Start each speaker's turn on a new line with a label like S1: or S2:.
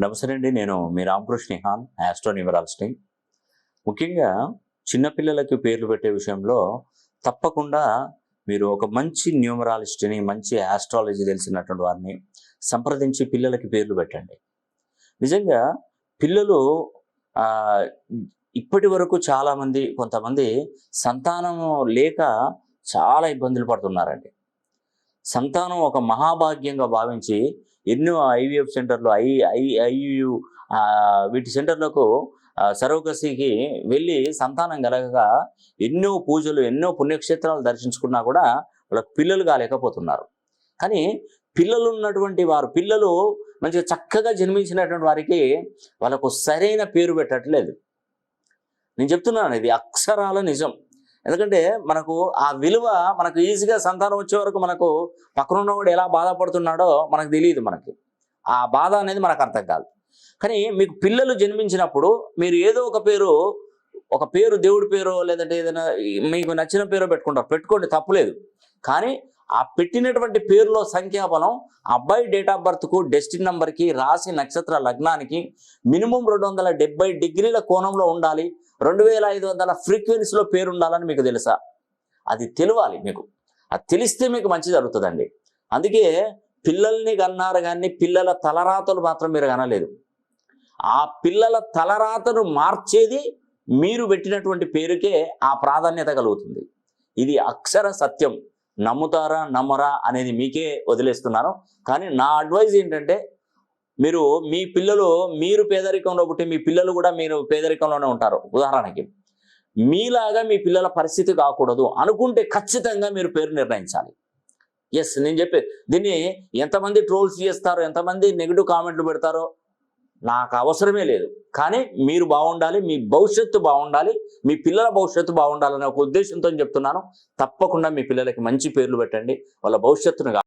S1: నమస్తే అండి. నేను మీ రామకృష్ణ హాన్, ఆస్ట్రో న్యూమరాలజిస్ట్. ముఖ్యంగా చిన్నపిల్లలకి పేర్లు పెట్టే విషయంలో తప్పకుండా మీరు ఒక మంచి న్యూమరాలజిస్ట్‌ని, మంచి ఆస్ట్రాలజీ తెలిసినటువంటి వారిని సంప్రదించి పిల్లలకి పేర్లు పెట్టండి. నిజంగా పిల్లలు ఆహ్, ఇప్పటి వరకు కొంతమంది సంతానం లేక చాలా ఇబ్బందులు పడుతున్నారండి. సంతానం ఒక మహాభాగ్యంగా భావించి ఎన్నో ఐవీఎఫ్ సెంటర్‌లు, ఐయుయు వీటి సెంటర్‌లకు సరోగసీకి వెళ్ళి సంతానం కలగక ఎన్నో పూజలు, ఎన్నో పుణ్యక్షేత్రాలు దర్శించుకున్నా కూడా వాళ్ళకి పిల్లలు కాలేకపోతున్నారు. కానీ పిల్లలు మంచిగా చక్కగా జన్మించినటువంటి వారికి వాళ్ళకు సరైన పేరు పెట్టట్లేదు. నేను చెప్తున్నాను, ఇది అక్షరాల నిజం. ఎందుకంటే మనకు ఆ విలువ మనకు ఈజీగా సంతానం వచ్చే వరకు మనకు పక్కనున్నవాడు ఎలా బాధపడుతున్నాడో మనకు తెలియదు. ఆ బాధ అనేది మనకు అర్థం కాదు. కానీ మీకు పిల్లలు జన్మించినప్పుడు మీరు ఏదో ఒక పేరు దేవుడి పేరో లేదంటే ఏదైనా మీకు నచ్చిన పేరో పెట్టుకోండి, తప్పులేదు. కానీ ఆ పెట్టినటువంటి పేరులో సంఖ్యాబలం అబ్బాయి డేట్ ఆఫ్ బర్త్కు, డెస్టినీ నంబర్కి, రాశి నక్షత్ర లగ్నానికి మినిమం 270 డిగ్రీల కోణంలో ఉండాలి, 2500 ఫ్రీక్వెన్సీలో పేరు ఉండాలని మీకు తెలుసా? అది తెలియాలి మీకు. అది తెలిస్తే మీకు మంచి జరుగుతుందండి. అందుకే పిల్లల్ని కన్నారు కానీ పిల్లల తలరాతలు మాత్రం మీరు కనలేదు. ఆ పిల్లల తలరాతను మార్చేది మీరు పెట్టినటువంటి పేరుకే ఆ ప్రాధాన్యత కలుగుతుంది. ఇది అక్షర సత్యం. నమ్ముతారా నమ్మరా అనేది మీకే వదిలేస్తున్నాను. కానీ నా అడ్వైజ్ ఏంటంటే, మీరు పేదరికంలో పుట్టి మీ పిల్లలు కూడా మీరు పేదరికంలోనే ఉంటారు. ఉదాహరణకి మీలాగా మీ పిల్లల పరిస్థితి కాకూడదు అనుకుంటే ఖచ్చితంగా మీరు పేరు నిర్ణయించాలి. నేను చెప్పే దీన్ని ఎంతమంది ట్రోల్స్ చేస్తారో, ఎంతమంది నెగిటివ్ కామెంట్లు పెడతారో నాకు అవసరమే లేదు. కానీ మీరు బాగుండాలి, మీ భవిష్యత్తు బాగుండాలి, మీ పిల్లల భవిష్యత్తు బాగుండాలనే ఒక ఉద్దేశంతో చెప్తున్నాను. తప్పకుండా మీ పిల్లలకి మంచి పేర్లు పెట్టండి, వాళ్ళ భవిష్యత్తును